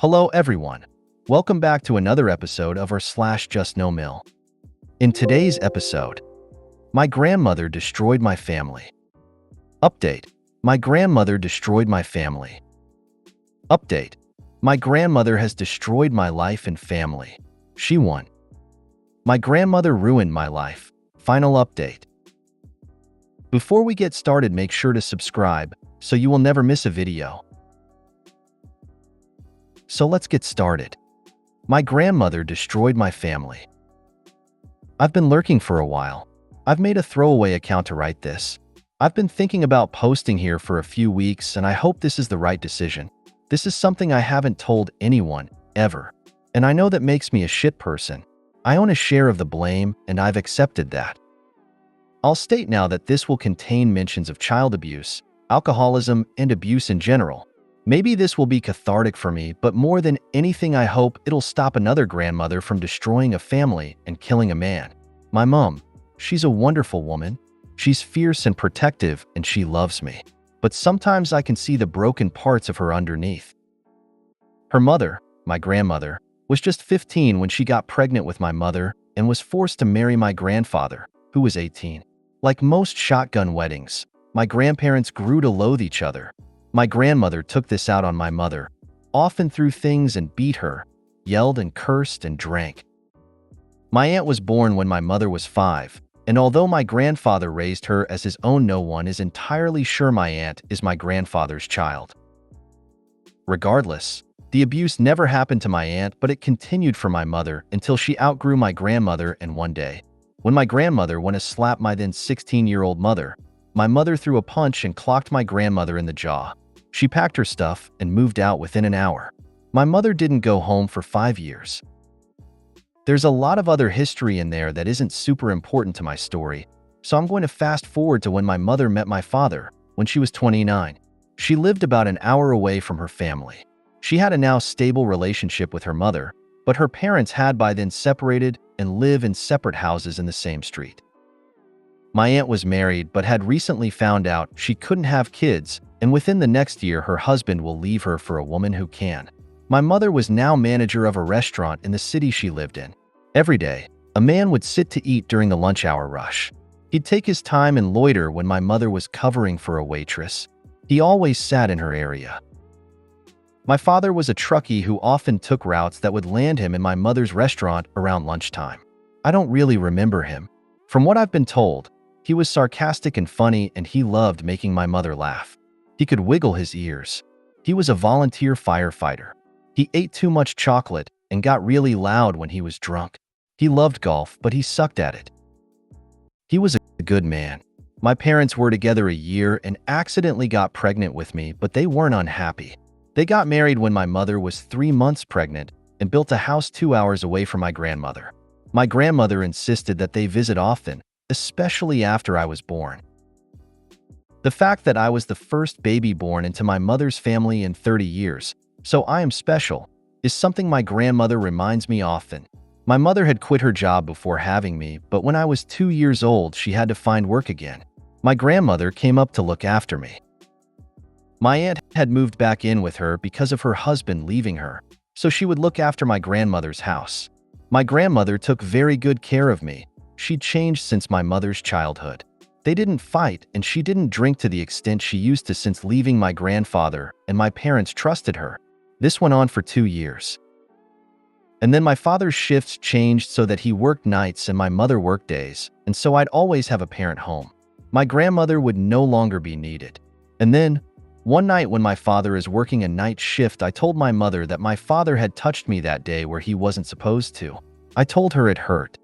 Hello everyone. Welcome back to another episode of our JustNoMil. In today's episode, my grandmother destroyed my family. Update. My grandmother destroyed my family. Update. My grandmother has destroyed my life and family. She won. My grandmother ruined my life. Final update. Before we get started, make sure to subscribe so you will never miss a video. So let's get started. My grandmother destroyed my family. I've been lurking for a while. I've made a throwaway account to write this. I've been thinking about posting here for a few weeks, and I hope this is the right decision. This is something I haven't told anyone, ever. And I know that makes me a shit person. I own a share of the blame, and I've accepted that. I'll state now that this will contain mentions of child abuse, alcoholism, and abuse in general. Maybe this will be cathartic for me, but more than anything I hope it'll stop another grandmother from destroying a family and killing a man. My mom, she's a wonderful woman. She's fierce and protective, and she loves me. But sometimes I can see the broken parts of her underneath. Her mother, my grandmother, was just 15 when she got pregnant with my mother and was forced to marry my grandfather, who was 18. Like most shotgun weddings, my grandparents grew to loathe each other. My grandmother took this out on my mother, often threw things and beat her, yelled and cursed and drank. My aunt was born when my mother was 5, and although my grandfather raised her as his own, no one is entirely sure my aunt is my grandfather's child. Regardless, the abuse never happened to my aunt, but it continued for my mother until she outgrew my grandmother, and one day, when my grandmother went to slap my then 16-year-old mother, my mother threw a punch and clocked my grandmother in the jaw. She packed her stuff and moved out within an hour. My mother didn't go home for 5 years. There's a lot of other history in there that isn't super important to my story, so I'm going to fast forward to when my mother met my father, when she was 29. She lived about an hour away from her family. She had a now stable relationship with her mother, but her parents had by then separated and live in separate houses in the same street. My aunt was married but had recently found out she couldn't have kids, and within the next year her husband will leave her for a woman who can. My mother was now manager of a restaurant in the city she lived in. Every day, a man would sit to eat during the lunch hour rush. He'd take his time and loiter when my mother was covering for a waitress. He always sat in her area. My father was a truckie who often took routes that would land him in my mother's restaurant around lunchtime. I don't really remember him. From what I've been told, he was sarcastic and funny, and he loved making my mother laugh. He could wiggle his ears. He was a volunteer firefighter. He ate too much chocolate and got really loud when he was drunk. He loved golf, but he sucked at it. He was a good man. My parents were together a year and accidentally got pregnant with me, but they weren't unhappy. They got married when my mother was 3 months pregnant and built a house 2 hours away from my grandmother. My grandmother insisted that they visit often, especially after I was born. The fact that I was the first baby born into my mother's family in 30 years, so I am special, is something my grandmother reminds me often. My mother had quit her job before having me, but when I was 2 years old, she had to find work again. My grandmother came up to look after me. My aunt had moved back in with her because of her husband leaving her, so she would look after my grandmother's house. My grandmother took very good care of me. She'd changed since my mother's childhood. They didn't fight, and she didn't drink to the extent she used to since leaving my grandfather, and my parents trusted her. This went on for 2 years. And then my father's shifts changed so that he worked nights and my mother worked days, and so I'd always have a parent home. My grandmother would no longer be needed. And then, one night when my father is working a night shift, I told my mother that my father had touched me that day where he wasn't supposed to. I told her it hurt.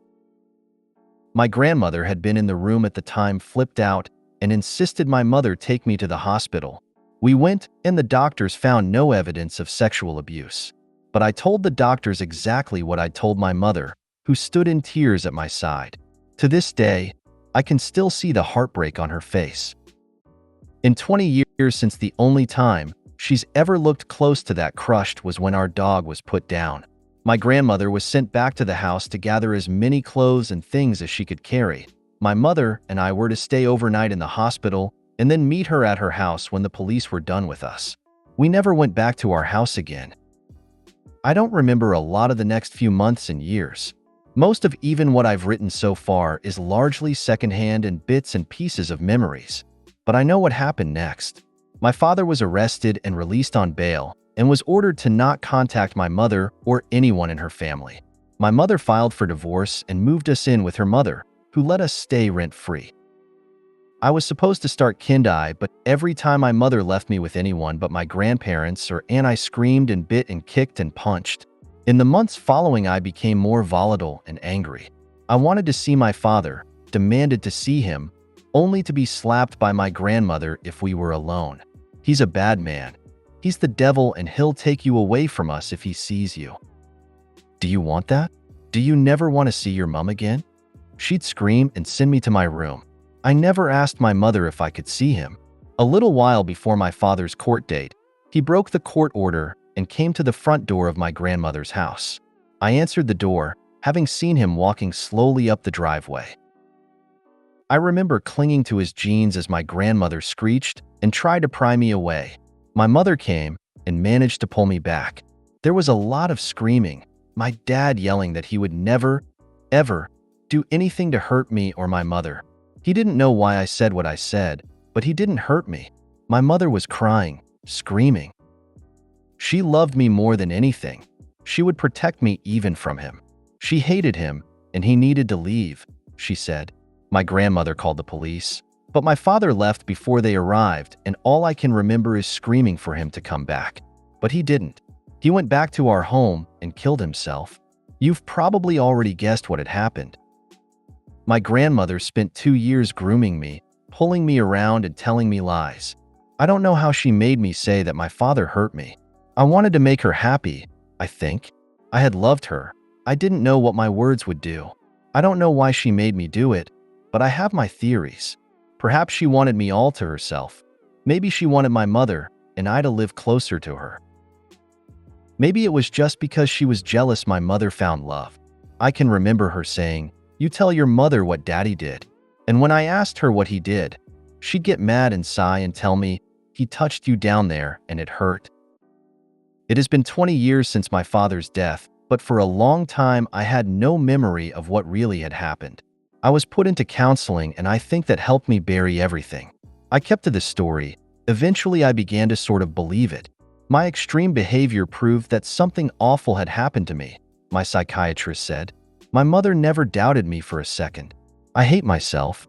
My grandmother had been in the room at the time, flipped out, and insisted my mother take me to the hospital. We went, and the doctors found no evidence of sexual abuse. But I told the doctors exactly what I'd told my mother, who stood in tears at my side. To this day, I can still see the heartbreak on her face. In 20 years since, the only time she's ever looked close to that crushed was when our dog was put down. My grandmother was sent back to the house to gather as many clothes and things as she could carry. My mother and I were to stay overnight in the hospital and then meet her at her house when the police were done with us. We never went back to our house again. I don't remember a lot of the next few months and years. Most of even what I've written so far is largely secondhand and bits and pieces of memories. But I know what happened next. My father was arrested and released on bail and was ordered to not contact my mother or anyone in her family. My mother filed for divorce and moved us in with her mother, who let us stay rent-free. I was supposed to start Kindai, but every time my mother left me with anyone but my grandparents or aunt, I screamed and bit and kicked and punched. In the months following, I became more volatile and angry. I wanted to see my father, demanded to see him, only to be slapped by my grandmother if we were alone. He's a bad man. He's the devil and he'll take you away from us if he sees you. Do you want that? Do you never want to see your mom again? She'd scream and send me to my room. I never asked my mother if I could see him. A little while before my father's court date, he broke the court order and came to the front door of my grandmother's house. I answered the door, having seen him walking slowly up the driveway. I remember clinging to his jeans as my grandmother screeched and tried to pry me away. My mother came and managed to pull me back. There was a lot of screaming, my dad yelling that he would never, ever do anything to hurt me or my mother. He didn't know why I said what I said, but he didn't hurt me. My mother was crying, screaming. She loved me more than anything. She would protect me even from him. She hated him, and he needed to leave, she said. My grandmother called the police, but my father left before they arrived, and all I can remember is screaming for him to come back. But he didn't. He went back to our home and killed himself. You've probably already guessed what had happened. My grandmother spent 2 years grooming me, pulling me around and telling me lies. I don't know how she made me say that my father hurt me. I wanted to make her happy, I think. I had loved her. I didn't know what my words would do. I don't know why she made me do it, but I have my theories. Perhaps she wanted me all to herself. Maybe she wanted my mother and I to live closer to her. Maybe it was just because she was jealous my mother found love. I can remember her saying, "You tell your mother what daddy did." And when I asked her what he did, she'd get mad and sigh and tell me, "He touched you down there and it hurt." It has been 20 years since my father's death, but for a long time I had no memory of what really had happened. I was put into counseling and I think that helped me bury everything. I kept to the story. Eventually I began to sort of believe it. My extreme behavior proved that something awful had happened to me, my psychiatrist said. My mother never doubted me for a second. I hate myself.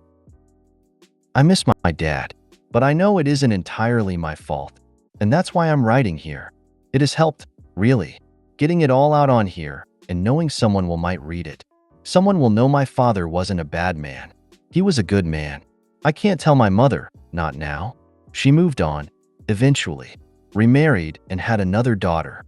I miss my dad, but I know it isn't entirely my fault, and that's why I'm writing here. It has helped, really, getting it all out on here and knowing someone might read it. Someone will know my father wasn't a bad man. He was a good man. I can't tell my mother, not now. She moved on, eventually, remarried and had another daughter.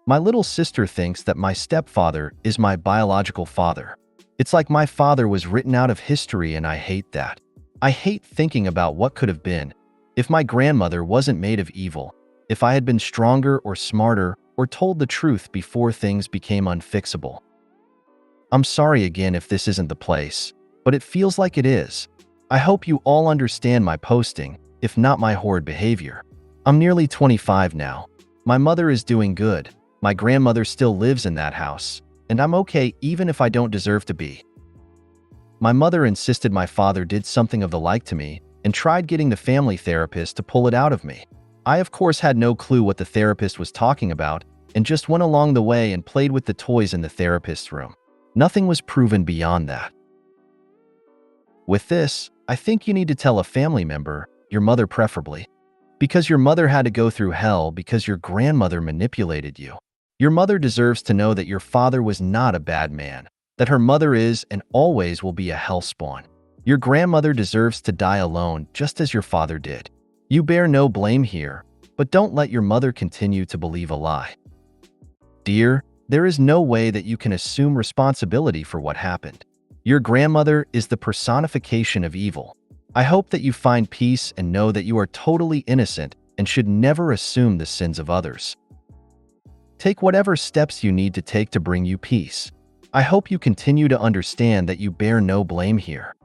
My little sister thinks that my stepfather is my biological father. It's like my father was written out of history and I hate that. I hate thinking about what could have been if my grandmother wasn't made of evil, if I had been stronger or smarter or told the truth before things became unfixable. I'm sorry again if this isn't the place, but it feels like it is. I hope you all understand my posting, if not my horrid behavior. I'm nearly 25 now. My mother is doing good. My grandmother still lives in that house, and I'm okay even if I don't deserve to be. My mother insisted my father did something of the like to me and tried getting the family therapist to pull it out of me. I of course had no clue what the therapist was talking about and just went along the way and played with the toys in the therapist's room. Nothing was proven beyond that. With this, I think you need to tell a family member, your mother preferably, because your mother had to go through hell because your grandmother manipulated you. Your mother deserves to know that your father was not a bad man, that her mother is and always will be a hellspawn. Your grandmother deserves to die alone just as your father did. You bear no blame here, but don't let your mother continue to believe a lie. Dear, there is no way that you can assume responsibility for what happened. Your grandmother is the personification of evil. I hope that you find peace and know that you are totally innocent and should never assume the sins of others. Take whatever steps you need to take to bring you peace. I hope you continue to understand that you bear no blame here.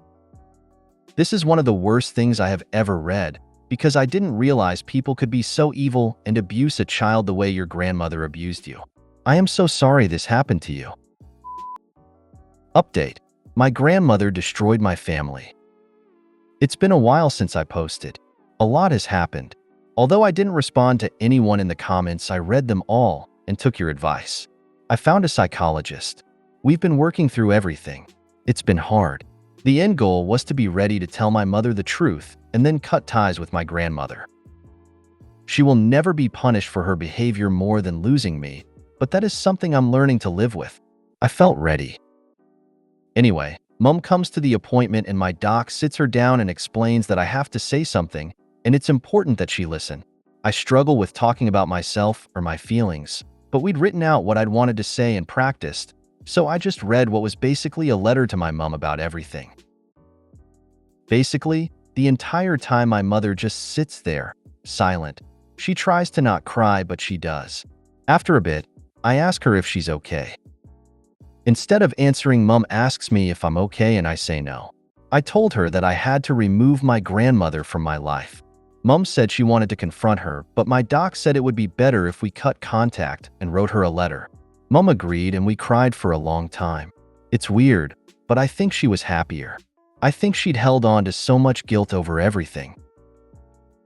This is one of the worst things I have ever read, because I didn't realize people could be so evil and abuse a child the way your grandmother abused you. I am so sorry this happened to you. Update. My grandmother destroyed my family. It's been a while since I posted. A lot has happened. Although I didn't respond to anyone in the comments, I read them all and took your advice. I found a psychologist. We've been working through everything. It's been hard. The end goal was to be ready to tell my mother the truth and then cut ties with my grandmother. She will never be punished for her behavior more than losing me, but that is something I'm learning to live with. I felt ready. Anyway, Mom comes to the appointment and my doc sits her down and explains that I have to say something and it's important that she listen. I struggle with talking about myself or my feelings, but we'd written out what I'd wanted to say and practiced, so I just read what was basically a letter to my mom about everything. Basically, the entire time my mother just sits there, silent. She tries to not cry, but she does. After a bit, I ask her if she's okay. Instead of answering, Mom asks me if I'm okay and I say no. I told her that I had to remove my grandmother from my life. Mom said she wanted to confront her, but my doc said it would be better if we cut contact and wrote her a letter. Mom agreed and we cried for a long time. It's weird, but I think she was happier. I think she'd held on to so much guilt over everything.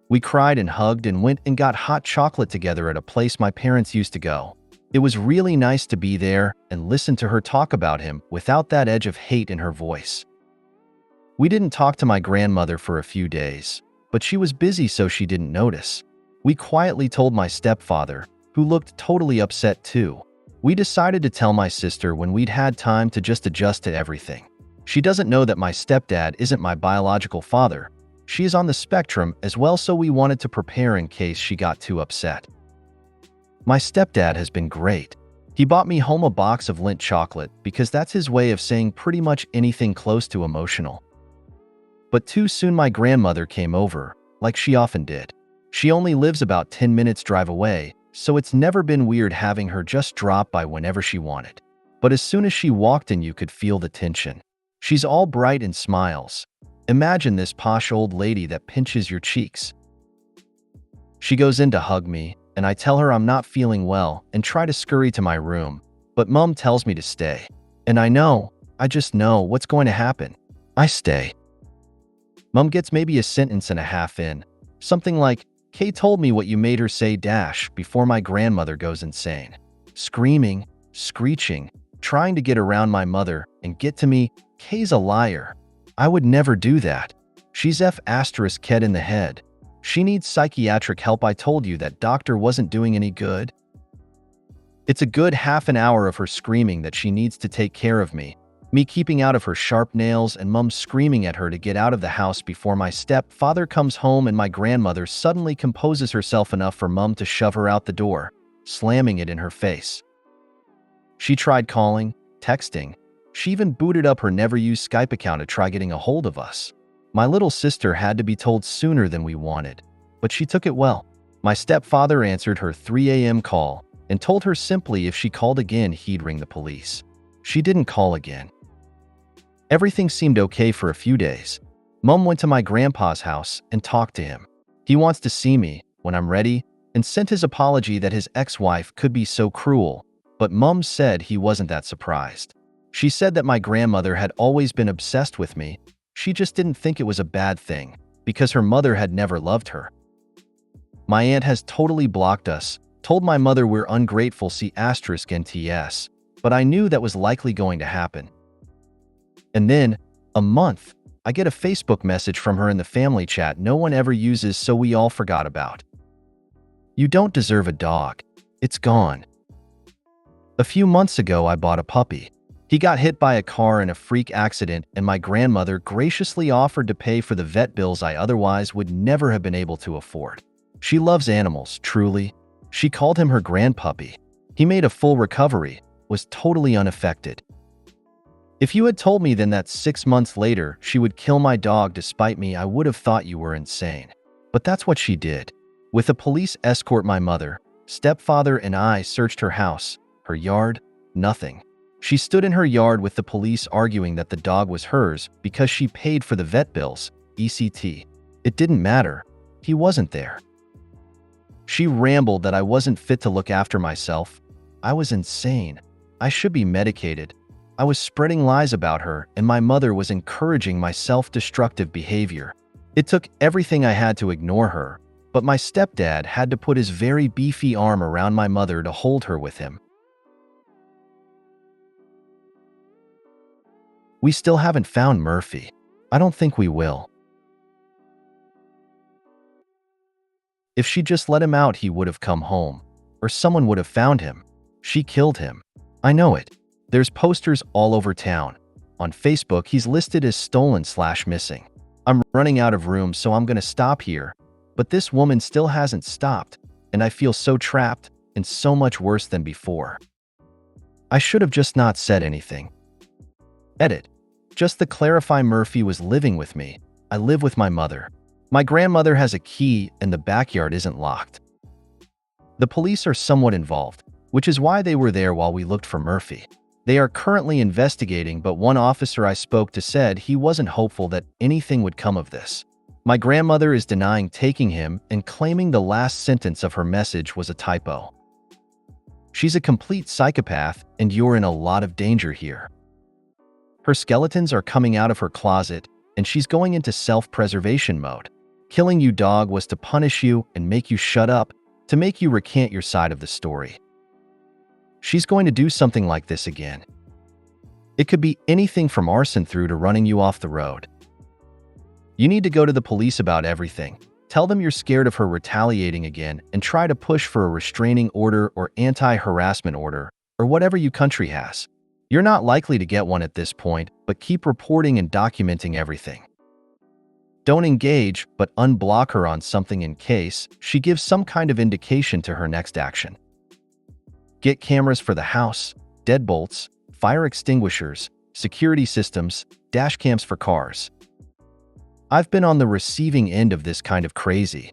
We cried and hugged and went and got hot chocolate together at a place my parents used to go. It was really nice to be there and listen to her talk about him without that edge of hate in her voice. We didn't talk to my grandmother for a few days, but she was busy so she didn't notice. We quietly told my stepfather, who looked totally upset too. We decided to tell my sister when we'd had time to just adjust to everything. She doesn't know that my stepdad isn't my biological father. She is on the spectrum as well, so we wanted to prepare in case she got too upset. My stepdad has been great. He bought me home a box of Lindt chocolate because that's his way of saying pretty much anything close to emotional. But too soon my grandmother came over, like she often did. She only lives about 10 minutes drive away, so it's never been weird having her just drop by whenever she wanted. But as soon as she walked in, you could feel the tension. She's all bright and smiles. Imagine this posh old lady that pinches your cheeks. She goes in to hug me, and I tell her I'm not feeling well and try to scurry to my room, but Mom tells me to stay. And I just know what's going to happen. I stay. Mom gets maybe a sentence and a half in, something like, "Kay told me what you made her say dash," before my grandmother goes insane. Screaming, screeching, trying to get around my mother and get to me. Kay's a liar. I would never do that. She's F***ed in the head. She needs psychiatric help. I told you that doctor wasn't doing any good. It's a good half an hour of her screaming that she needs to take care of me keeping out of her sharp nails, and Mom screaming at her to get out of the house before my stepfather comes home, and my grandmother suddenly composes herself enough for Mom to shove her out the door, slamming it in her face. She tried calling, texting. She even booted up her never-used Skype account to try getting a hold of us. My little sister had to be told sooner than we wanted, but she took it well. My stepfather answered her 3 a.m. call and told her simply if she called again, he'd ring the police. She didn't call again. Everything seemed okay for a few days. Mom went to my grandpa's house and talked to him. He wants to see me when I'm ready and sent his apology that his ex-wife could be so cruel, but Mom said he wasn't that surprised. She said that my grandmother had always been obsessed with me. She just didn't think it was a bad thing because her mother had never loved her. My aunt has totally blocked us, told my mother we're ungrateful, C***NTS, but I knew that was likely going to happen. And then, a month, I get a Facebook message from her in the family chat no one ever uses, so we all forgot about. "You don't deserve a dog. It's gone." A few months ago, I bought a puppy. He got hit by a car in a freak accident, and my grandmother graciously offered to pay for the vet bills I otherwise would never have been able to afford. She loves animals, truly. She called him her grandpuppy. He made a full recovery, was totally unaffected. If you had told me then that 6 months later she would kill my dog despite me, I would have thought you were insane. But that's what she did. With a police escort, my mother, stepfather, and I searched her house, her yard, nothing. She stood in her yard with the police arguing that the dog was hers because she paid for the vet bills, ECT. It didn't matter. He wasn't there. She rambled that I wasn't fit to look after myself. I was insane. I should be medicated. I was spreading lies about her, and my mother was encouraging my self-destructive behavior. It took everything I had to ignore her, but my stepdad had to put his very beefy arm around my mother to hold her with him. We still haven't found Murphy. I don't think we will. If she just let him out, he would have come home, or someone would have found him. She killed him. I know it. There's posters all over town. On Facebook, he's listed as stolen/missing. I'm running out of room, so I'm gonna stop here. But this woman still hasn't stopped, and I feel so trapped and so much worse than before. I should have just not said anything. Edit. Just to clarify, Murphy was living with me. I live with my mother. My grandmother has a key and the backyard isn't locked. The police are somewhat involved, which is why they were there while we looked for Murphy. They are currently investigating, but one officer I spoke to said he wasn't hopeful that anything would come of this. My grandmother is denying taking him and claiming the last sentence of her message was a typo. She's a complete psychopath, and you're in a lot of danger here. Her skeletons are coming out of her closet, and she's going into self-preservation mode. Killing you, dog, was to punish you and make you shut up, to make you recant your side of the story. She's going to do something like this again. It could be anything from arson through to running you off the road. You need to go to the police about everything. Tell them you're scared of her retaliating again and try to push for a restraining order or anti-harassment order, or whatever your country has. You're not likely to get one at this point, but keep reporting and documenting everything. Don't engage, but unblock her on something in case she gives some kind of indication to her next action. Get cameras for the house, deadbolts, fire extinguishers, security systems, dash cams for cars. I've been on the receiving end of this kind of crazy.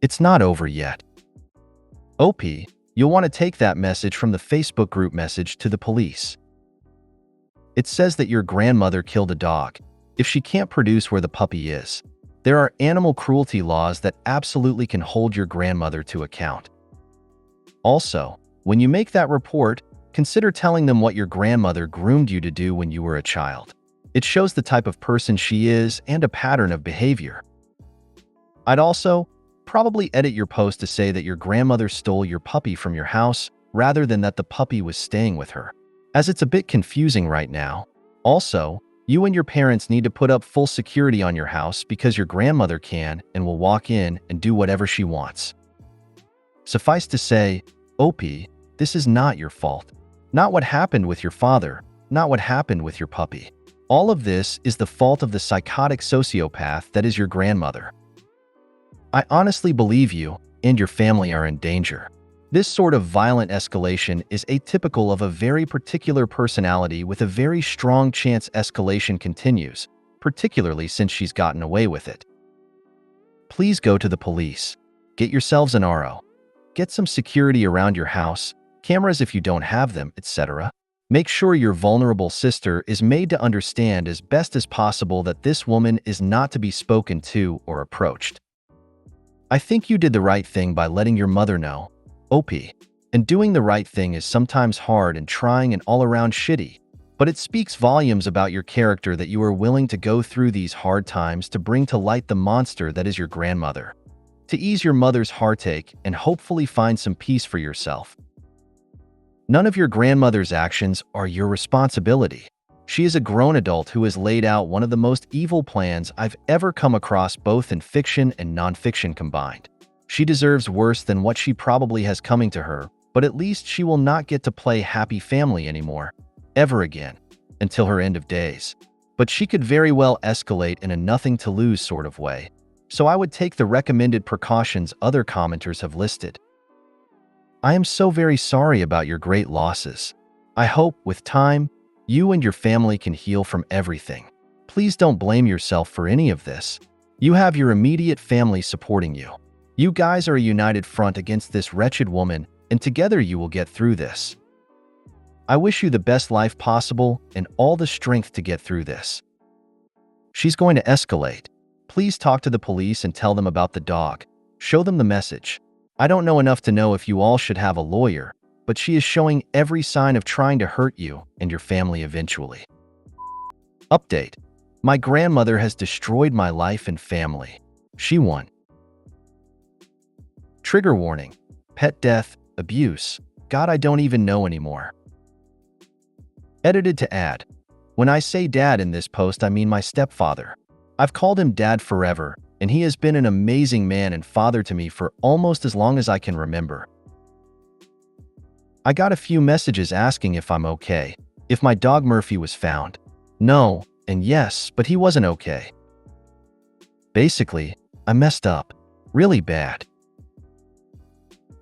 It's not over yet. OP, you'll want to take that message from the Facebook group message to the police. It says that your grandmother killed a dog. If she can't produce where the puppy is, there are animal cruelty laws that absolutely can hold your grandmother to account. Also, when you make that report, consider telling them what your grandmother groomed you to do when you were a child. It shows the type of person she is and a pattern of behavior. I'd also probably edit your post to say that your grandmother stole your puppy from your house rather than that the puppy was staying with her, as it's a bit confusing right now. Also, you and your parents need to put up full security on your house because your grandmother can and will walk in and do whatever she wants. Suffice to say, OP, this is not your fault. Not what happened with your father, not what happened with your puppy. All of this is the fault of the psychotic sociopath that is your grandmother. I honestly believe you and your family are in danger. This sort of violent escalation is atypical of a very particular personality with a very strong chance escalation continues, particularly since she's gotten away with it. Please go to the police. Get yourselves an RO. Get some security around your house, cameras if you don't have them, etc. Make sure your vulnerable sister is made to understand as best as possible that this woman is not to be spoken to or approached. I think you did the right thing by letting your mother know, OP, and doing the right thing is sometimes hard and trying and all around shitty, but it speaks volumes about your character that you are willing to go through these hard times to bring to light the monster that is your grandmother, to ease your mother's heartache and hopefully find some peace for yourself. None of your grandmother's actions are your responsibility. She is a grown adult who has laid out one of the most evil plans I've ever come across, both in fiction and nonfiction combined. She deserves worse than what she probably has coming to her, but at least she will not get to play happy family anymore, ever again, until her end of days. But she could very well escalate in a nothing-to-lose sort of way, so I would take the recommended precautions other commenters have listed. I am so very sorry about your great losses. I hope, with time, you and your family can heal from everything. Please don't blame yourself for any of this. You have your immediate family supporting you. You guys are a united front against this wretched woman, and together you will get through this. I wish you the best life possible and all the strength to get through this. She's going to escalate. Please talk to the police and tell them about the dog. Show them the message. I don't know enough to know if you all should have a lawyer, but she is showing every sign of trying to hurt you and your family eventually. Update. My grandmother has destroyed my life and family. She won. Trigger warning. Pet death, abuse. God, I don't even know anymore. Edited to add. When I say dad in this post, I mean my stepfather. I've called him dad forever, and he has been an amazing man and father to me for almost as long as I can remember. I got a few messages asking if I'm okay, if my dog Murphy was found. No, and yes, but he wasn't okay. Basically, I messed up. Really bad.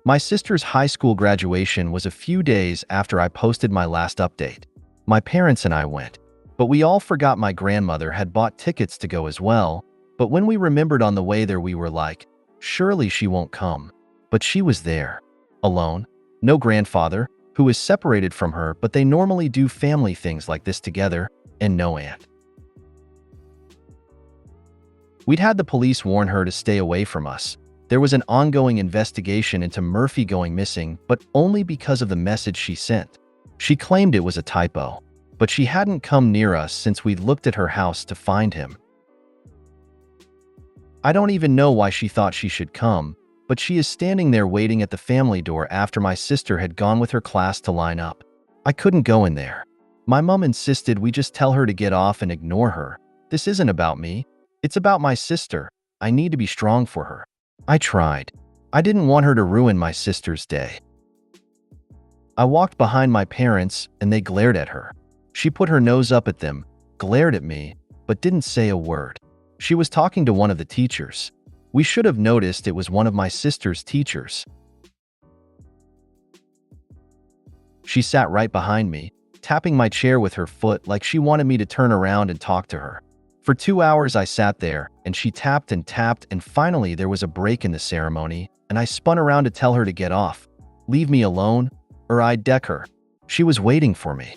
My sister's high school graduation was a few days after I posted my last update. My parents and I went, but we all forgot my grandmother had bought tickets to go as well. But when we remembered on the way there, we were like, surely she won't come. But she was there, alone, no grandfather, who is separated from her, but they normally do family things like this together, and no aunt. We'd had the police warn her to stay away from us. There was an ongoing investigation into Murphy going missing, but only because of the message she sent. She claimed it was a typo, but she hadn't come near us since we'd looked at her house to find him. I don't even know why she thought she should come, but she is standing there waiting at the family door after my sister had gone with her class to line up. I couldn't go in there. My mom insisted we just tell her to get off and ignore her. This isn't about me. It's about my sister. I need to be strong for her. I tried. I didn't want her to ruin my sister's day. I walked behind my parents and they glared at her. She put her nose up at them, glared at me, but didn't say a word. She was talking to one of the teachers. We should have noticed it was one of my sister's teachers. She sat right behind me, tapping my chair with her foot like she wanted me to turn around and talk to her. For 2 hours I sat there, and she tapped, and finally there was a break in the ceremony, and I spun around to tell her to get off, leave me alone, or I'd deck her. She was waiting for me.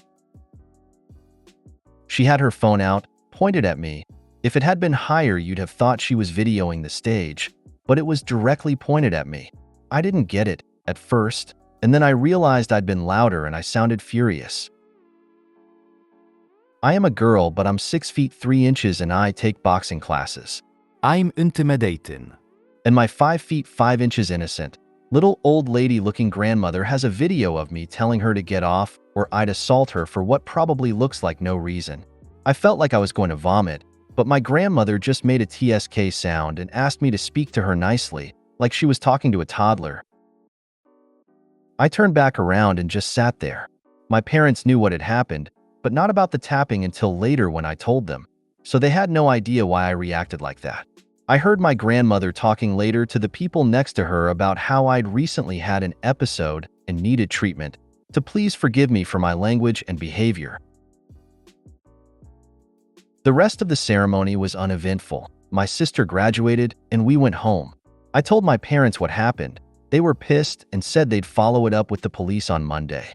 She had her phone out, pointed at me. If it had been higher, you'd have thought she was videoing the stage, but it was directly pointed at me. I didn't get it, at first, and then I realized I'd been louder and I sounded furious. I am a girl, but I'm 6 feet 3 inches and I take boxing classes. I'm intimidating. And my 5 feet 5 inches innocent, little old lady looking grandmother has a video of me telling her to get off or I'd assault her for what probably looks like no reason. I felt like I was going to vomit, but my grandmother just made a TSK sound and asked me to speak to her nicely, like she was talking to a toddler. I turned back around and just sat there. My parents knew what had happened, but not about the tapping until later when I told them, so they had no idea why I reacted like that. I heard my grandmother talking later to the people next to her about how I'd recently had an episode and needed treatment, to please forgive me for my language and behavior. The rest of the ceremony was uneventful. My sister graduated and we went home. I told my parents what happened. They were pissed and said they'd follow it up with the police on Monday.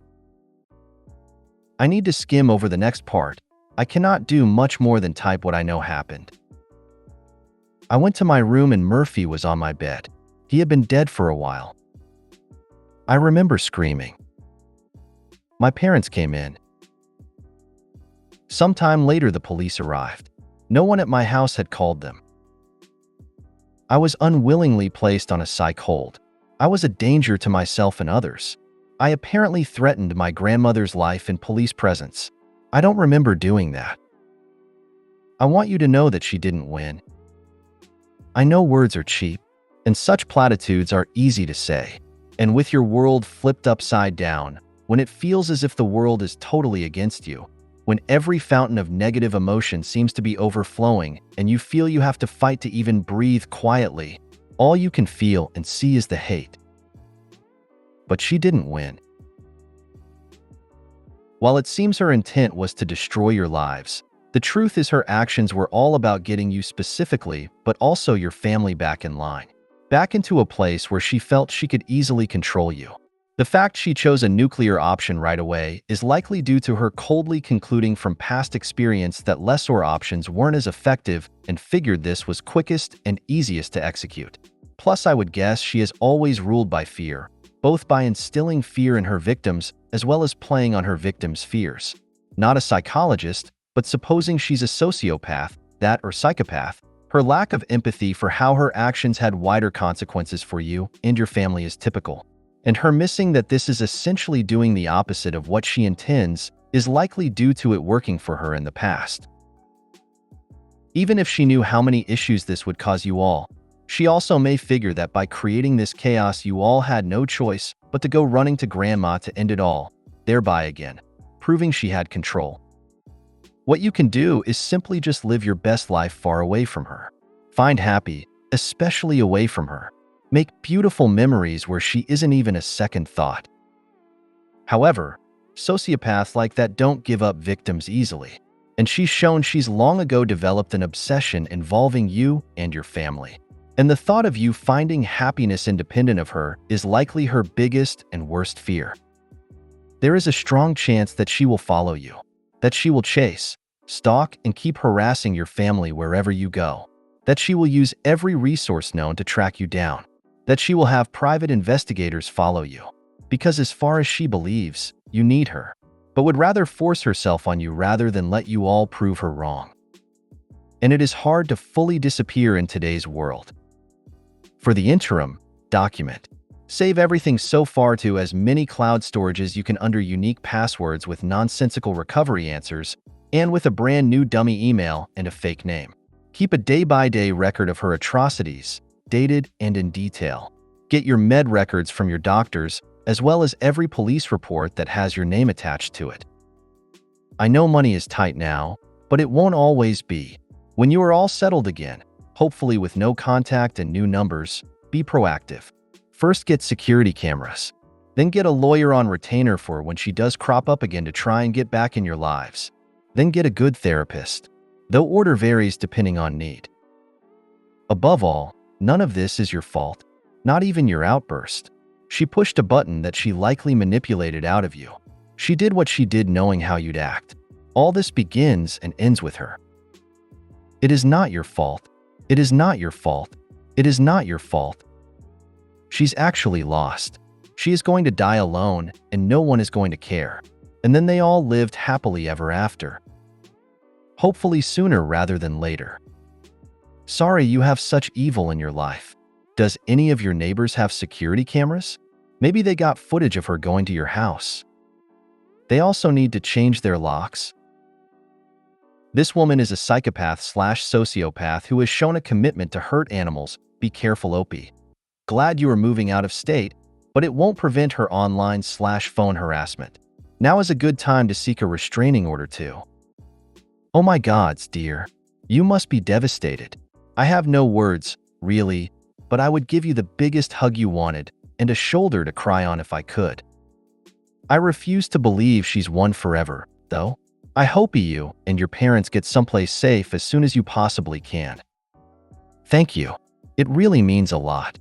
I need to skim over the next part. I cannot do much more than type what I know happened. I went to my room and Murphy was on my bed. He had been dead for a while. I remember screaming. My parents came in. Sometime later, the police arrived. No one at my house had called them. I was unwillingly placed on a psych hold. I was a danger to myself and others. I apparently threatened my grandmother's life in police presence. I don't remember doing that. I want you to know that she didn't win. I know words are cheap, and such platitudes are easy to say. And with your world flipped upside down, when it feels as if the world is totally against you, when every fountain of negative emotion seems to be overflowing and you feel you have to fight to even breathe quietly, all you can feel and see is the hate. But she didn't win. While it seems her intent was to destroy your lives, the truth is her actions were all about getting you specifically, but also your family back in line, back into a place where she felt she could easily control you. The fact she chose a nuclear option right away is likely due to her coldly concluding from past experience that lesser options weren't as effective and figured this was quickest and easiest to execute. Plus, I would guess she is always ruled by fear, both by instilling fear in her victims as well as playing on her victims' fears. Not a psychologist, but supposing she's a sociopath, or psychopath, her lack of empathy for how her actions had wider consequences for you and your family is typical. And her missing that this is essentially doing the opposite of what she intends is likely due to it working for her in the past. Even if she knew how many issues this would cause you all, she also may figure that by creating this chaos you all had no choice but to go running to grandma to end it all, thereby again, proving she had control. What you can do is simply just live your best life far away from her. Find happy, especially away from her. Make beautiful memories where she isn't even a second thought. However, sociopaths like that don't give up victims easily, and she's shown she's long ago developed an obsession involving you and your family. And the thought of you finding happiness independent of her is likely her biggest and worst fear. There is a strong chance that she will follow you, that she will chase, stalk, and keep harassing your family wherever you go, that she will use every resource known to track you down, that she will have private investigators follow you, because as far as she believes, you need her, but would rather force herself on you rather than let you all prove her wrong. And it is hard to fully disappear in today's world. For the interim, document. Save everything so far to as many cloud storages you can under unique passwords with nonsensical recovery answers and with a brand new dummy email and a fake name. Keep a day-by-day record of her atrocities, dated and in detail. Get your med records from your doctors, as well as every police report that has your name attached to it. I know money is tight now, but it won't always be. When you are all settled again, hopefully with no contact and new numbers, be proactive. First get security cameras. Then get a lawyer on retainer for when she does crop up again to try and get back in your lives. Then get a good therapist, though order varies depending on need. Above all, none of this is your fault, not even your outburst. She pushed a button that she likely manipulated out of you. She did what she did knowing how you'd act. All this begins and ends with her. It is not your fault. It is not your fault. It is not your fault. She's actually lost. She is going to die alone, and no one is going to care. And then they all lived happily ever after. Hopefully sooner rather than later. Sorry you have such evil in your life. Does any of your neighbors have security cameras? Maybe they got footage of her going to your house. They also need to change their locks. This woman is a psychopath/sociopath who has shown a commitment to hurt animals. Be careful, Opie. Glad you are moving out of state, but it won't prevent her online/phone harassment. Now is a good time to seek a restraining order too. Oh my gods, dear. You must be devastated. I have no words, really, but I would give you the biggest hug you wanted and a shoulder to cry on if I could. I refuse to believe she's won forever, though. I hope you and your parents get someplace safe as soon as you possibly can. Thank you. It really means a lot.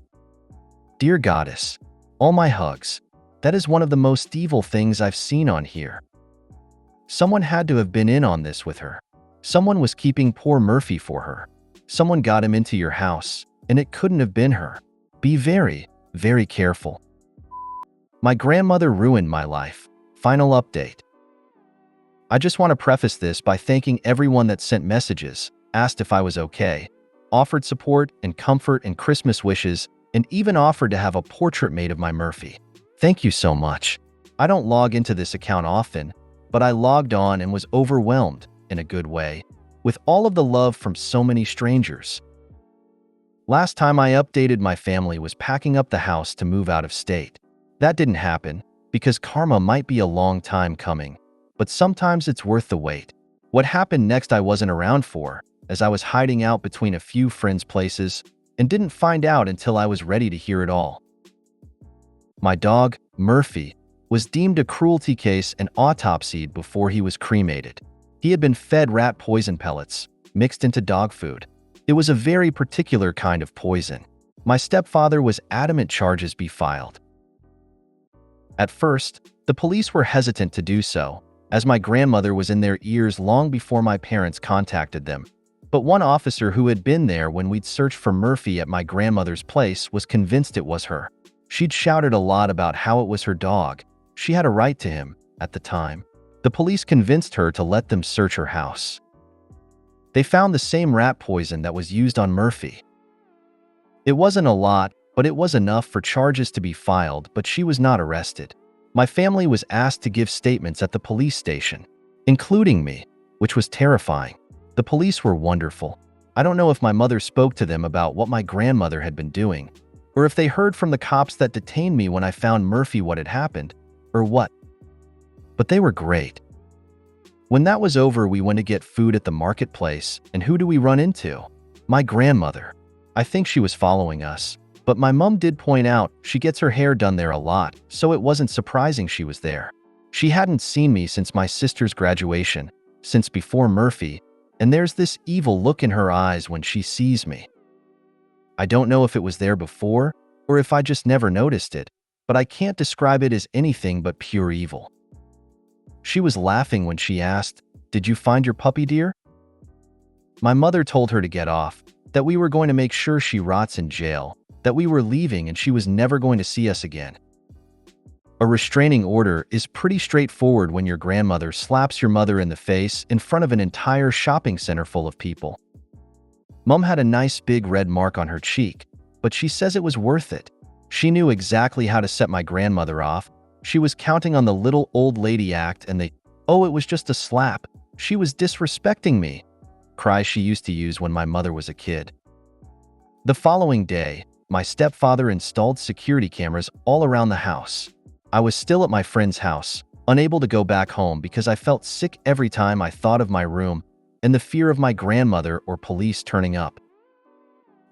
Dear Goddess, all my hugs. That is one of the most evil things I've seen on here. Someone had to have been in on this with her. Someone was keeping poor Murphy for her. Someone got him into your house, and it couldn't have been her. Be very, very careful. My grandmother ruined my life. Final update. I just want to preface this by thanking everyone that sent messages, asked if I was okay, offered support and comfort and Christmas wishes, and even offered to have a portrait made of my Murphy. Thank you so much. I don't log into this account often, but I logged on and was overwhelmed, in a good way, with all of the love from so many strangers. Last time I updated my family was packing up the house to move out of state. That didn't happen, because karma might be a long time coming, but sometimes it's worth the wait. What happened next I wasn't around for, as I was hiding out between a few friends' places, and didn't find out until I was ready to hear it all. My dog, Murphy, was deemed a cruelty case and autopsied before he was cremated. He had been fed rat poison pellets, mixed into dog food. It was a very particular kind of poison. My stepfather was adamant charges be filed. At first, the police were hesitant to do so, as my grandmother was in their ears long before my parents contacted them. But one officer who had been there when we'd searched for Murphy at my grandmother's place was convinced it was her. She'd shouted a lot about how it was her dog. She had a right to him, at the time. The police convinced her to let them search her house. They found the same rat poison that was used on Murphy. It wasn't a lot, but it was enough for charges to be filed, but she was not arrested. My family was asked to give statements at the police station, including me, which was terrifying. The police were wonderful. I don't know if my mother spoke to them about what my grandmother had been doing, or if they heard from the cops that detained me when I found Murphy what had happened, or what. But they were great. When that was over, we went to get food at the marketplace, and who do we run into? My grandmother. I think she was following us, but my mom did point out she gets her hair done there a lot, so it wasn't surprising she was there. She hadn't seen me since my sister's graduation, since before Murphy, and there's this evil look in her eyes when she sees me. I don't know if it was there before, or if I just never noticed it, but I can't describe it as anything but pure evil. She was laughing when she asked, "Did you find your puppy, dear?" My mother told her to get off, that we were going to make sure she rots in jail, that we were leaving and she was never going to see us again. A restraining order is pretty straightforward when your grandmother slaps your mother in the face in front of an entire shopping center full of people. Mom had a nice big red mark on her cheek, but she says it was worth it. She knew exactly how to set my grandmother off. She was counting on the little old lady act and it was just a slap. She was disrespecting me. Cries she used to use when my mother was a kid. The following day, my stepfather installed security cameras all around the house. I was still at my friend's house, unable to go back home because I felt sick every time I thought of my room and the fear of my grandmother or police turning up.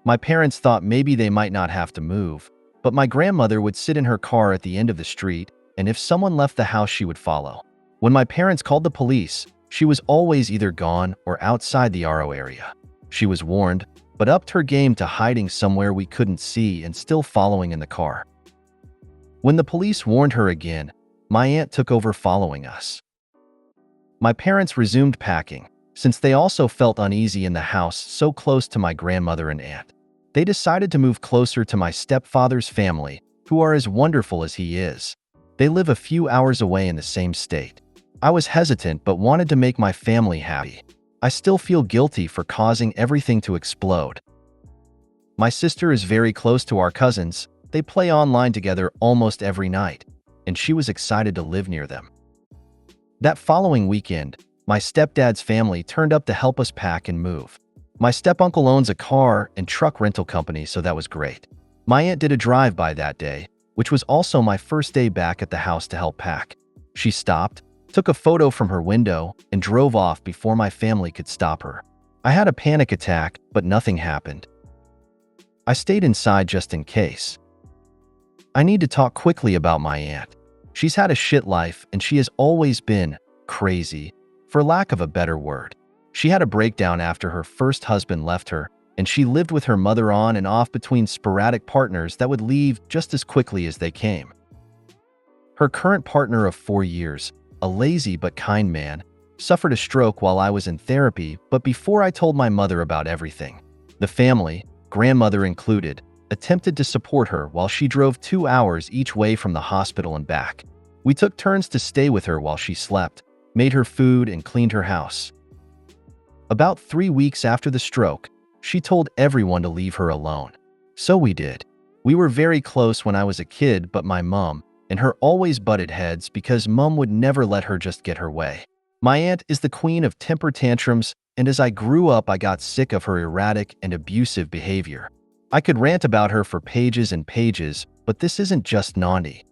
My parents thought maybe they might not have to move, but my grandmother would sit in her car at the end of the street, and if someone left the house, she would follow. When my parents called the police, she was always either gone or outside the RO area. She was warned, but upped her game to hiding somewhere we couldn't see and still following in the car. When the police warned her again, my aunt took over following us. My parents resumed packing, since they also felt uneasy in the house so close to my grandmother and aunt. They decided to move closer to my stepfather's family, who are as wonderful as he is. They live a few hours away in the same state. I was hesitant but wanted to make my family happy. I still feel guilty for causing everything to explode. My sister is very close to our cousins. They play online together almost every night, and she was excited to live near them. That following weekend, my stepdad's family turned up to help us pack and move. My stepuncle owns a car and truck rental company, so that was great. My aunt did a drive-by that day, which was also my first day back at the house to help pack. She stopped, took a photo from her window, and drove off before my family could stop her. I had a panic attack, but nothing happened. I stayed inside just in case. I need to talk quickly about my aunt. She's had a shit life, and she has always been crazy, for lack of a better word. She had a breakdown after her first husband left her, and she lived with her mother on and off between sporadic partners that would leave just as quickly as they came. Her current partner of 4 years, a lazy but kind man, suffered a stroke while I was in therapy, but before I told my mother about everything. The family, grandmother included, attempted to support her while she drove 2 hours each way from the hospital and back. We took turns to stay with her while she slept, made her food, and cleaned her house. About 3 weeks after the stroke, she told everyone to leave her alone. So we did. We were very close when I was a kid, but my mom and her always butted heads because mom would never let her just get her way. My aunt is the queen of temper tantrums, and as I grew up, I got sick of her erratic and abusive behavior. I could rant about her for pages and pages, but this isn't just naughty.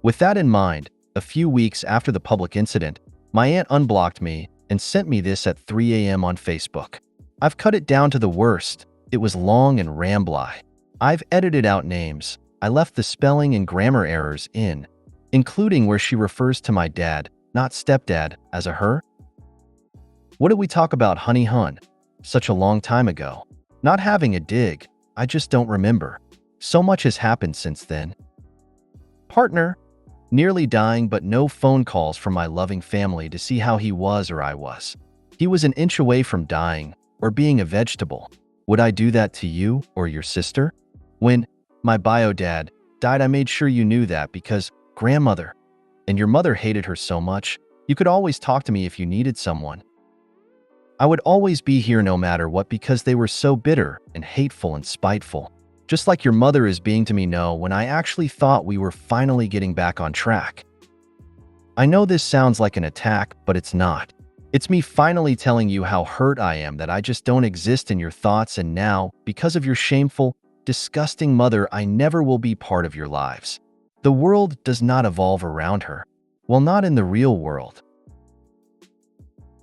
With that in mind, a few weeks after the public incident, my aunt unblocked me and sent me this at 3 a.m. on Facebook. I've cut it down to the worst. It was long and rambly. I've edited out names. I left the spelling and grammar errors in, including where she refers to my dad, not stepdad, as a her. What did we talk about, honey hun? Such a long time ago. Not having a dig, I just don't remember. So much has happened since then. Partner, nearly dying, but no phone calls from my loving family to see how he was or I was. He was an inch away from dying or being a vegetable. Would I do that to you or your sister? When my bio dad died, I made sure you knew that because grandmother and your mother hated her so much, you could always talk to me if you needed someone. I would always be here no matter what because they were so bitter and hateful and spiteful. Just like your mother is being to me no when I actually thought we were finally getting back on track. I know this sounds like an attack, but it's not. It's me finally telling you how hurt I am that I just don't exist in your thoughts, and now, because of your shameful, disgusting mother, I never will be part of your lives. The world does not evolve around her. Well, not in the real world.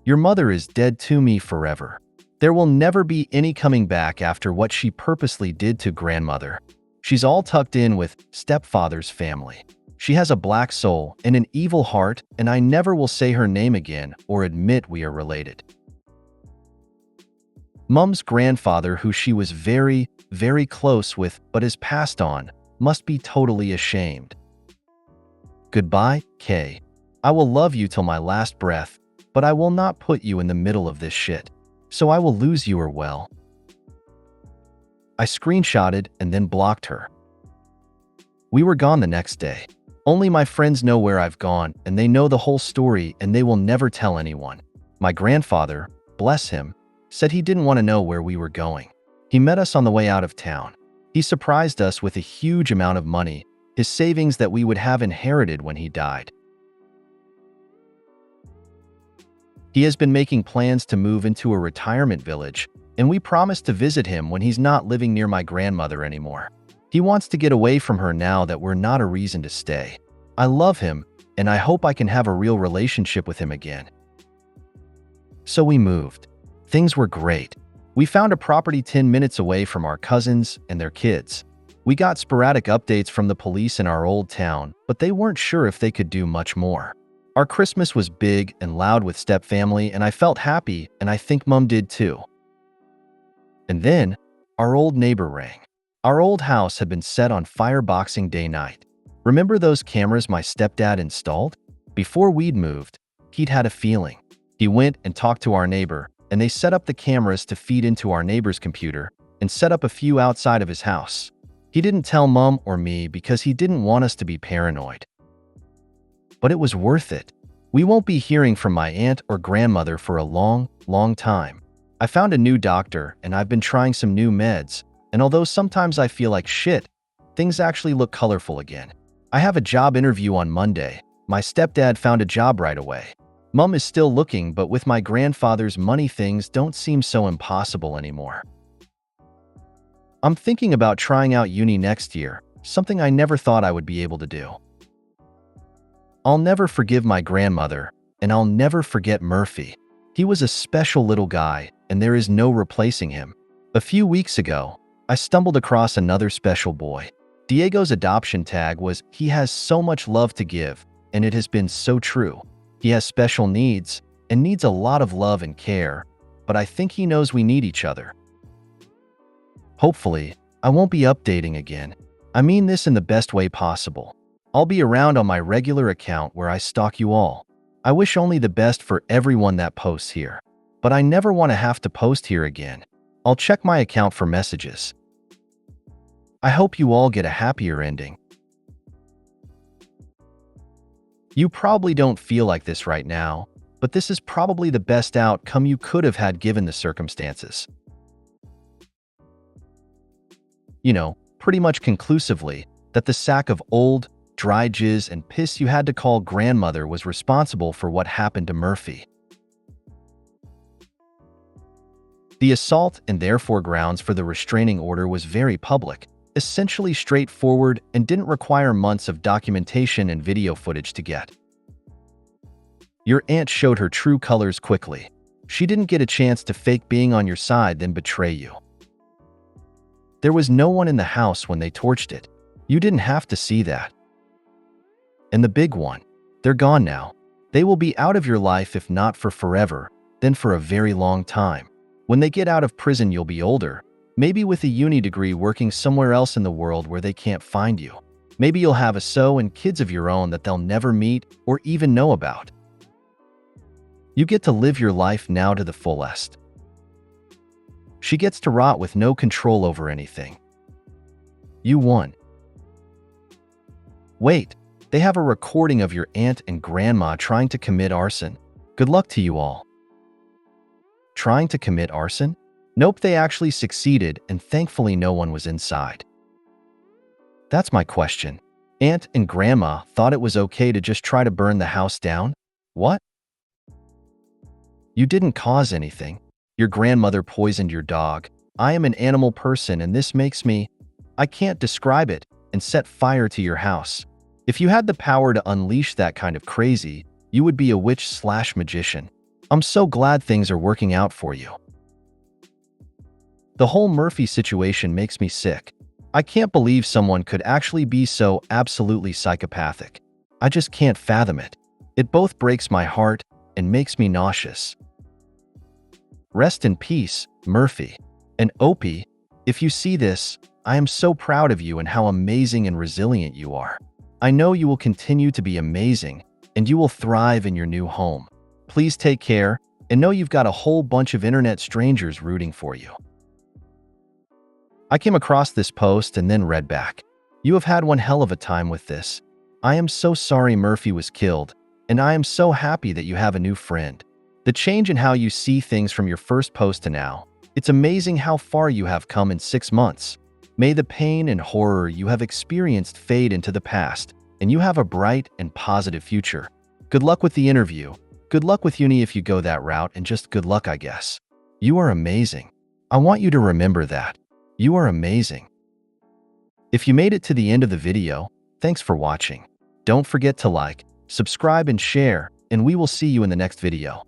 Your mother is dead to me forever. There will never be any coming back after what she purposely did to grandmother. She's all tucked in with stepfather's family. She has a black soul and an evil heart, and I never will say her name again or admit we are related. Mum's grandfather, who she was very, very close with but has passed on, must be totally ashamed. Goodbye, Kay. I will love you till my last breath, but I will not put you in the middle of this shit. So I will lose you or well. I screenshotted and then blocked her. We were gone the next day. Only my friends know where I've gone, and they know the whole story, and they will never tell anyone. My grandfather, bless him, said he didn't want to know where we were going. He met us on the way out of town. He surprised us with a huge amount of money, his savings that we would have inherited when he died. He has been making plans to move into a retirement village, and we promised to visit him when he's not living near my grandmother anymore. He wants to get away from her now that we're not a reason to stay. I love him, and I hope I can have a real relationship with him again. So we moved. Things were great. We found a property 10 minutes away from our cousins and their kids. We got sporadic updates from the police in our old town, but they weren't sure if they could do much more. Our Christmas was big and loud with step-family, and I felt happy, and I think Mum did too. And then, our old neighbor rang. Our old house had been set on fire Boxing Day night. Remember those cameras my stepdad installed? Before we'd moved, he'd had a feeling. He went and talked to our neighbor, and they set up the cameras to feed into our neighbor's computer and set up a few outside of his house. He didn't tell Mum or me because he didn't want us to be paranoid. But it was worth it. We won't be hearing from my aunt or grandmother for a long, long time. I found a new doctor, and I've been trying some new meds, and although sometimes I feel like shit, things actually look colorful again. I have a job interview on Monday. My stepdad found a job right away. Mum is still looking, but with my grandfather's money, things don't seem so impossible anymore. I'm thinking about trying out uni next year, something I never thought I would be able to do. I'll never forgive my grandmother, and I'll never forget Murphy. He was a special little guy, and there is no replacing him. A few weeks ago, I stumbled across another special boy. Diego's adoption tag was, "He has so much love to give," and it has been so true. He has special needs, and needs a lot of love and care, but I think he knows we need each other. Hopefully, I won't be updating again. I mean this in the best way possible. I'll be around on my regular account where I stalk you all. I wish only the best for everyone that posts here. But I never want to have to post here again. I'll check my account for messages. I hope you all get a happier ending. You probably don't feel like this right now, but this is probably the best outcome you could have had given the circumstances. You know, pretty much conclusively, that the sack of old, dry jizz and piss you had to call grandmother was responsible for what happened to Murphy. The assault and therefore grounds for the restraining order was very public, essentially straightforward, and didn't require months of documentation and video footage to get. Your aunt showed her true colors quickly. She didn't get a chance to fake being on your side then betray you. There was no one in the house when they torched it. You didn't have to see that. And the big one, they're gone now. They will be out of your life if not for forever, then for a very long time. When they get out of prison, you'll be older, maybe with a uni degree working somewhere else in the world where they can't find you. Maybe you'll have a so and kids of your own that they'll never meet or even know about. You get to live your life now to the fullest. She gets to rot with no control over anything. You won. Wait, they have a recording of your aunt and grandma trying to commit arson. Good luck to you all. Trying to commit arson? Nope, they actually succeeded, and thankfully no one was inside. That's my question. Aunt and grandma thought it was okay to just try to burn the house down? What? You didn't cause anything. Your grandmother poisoned your dog. I am an animal person and this makes me, I can't describe it, and set fire to your house. If you had the power to unleash that kind of crazy, you would be a witch/magician. I'm so glad things are working out for you. The whole Murphy situation makes me sick. I can't believe someone could actually be so absolutely psychopathic. I just can't fathom it. It both breaks my heart and makes me nauseous. Rest in peace, Murphy. And Opie, if you see this, I am so proud of you and how amazing and resilient you are. I know you will continue to be amazing and you will thrive in your new home. Please take care and know you've got a whole bunch of internet strangers rooting for you. I came across this post and then read back. You have had one hell of a time with this. I am so sorry Murphy was killed, and I am so happy that you have a new friend. The change in how you see things from your first post to now, it's amazing how far you have come in 6 months. May the pain and horror you have experienced fade into the past, and you have a bright and positive future. Good luck with the interview. Good luck with uni if you go that route, and just good luck, I guess. You are amazing. I want you to remember that. You are amazing. If you made it to the end of the video, thanks for watching. Don't forget to like, subscribe, and share, and we will see you in the next video.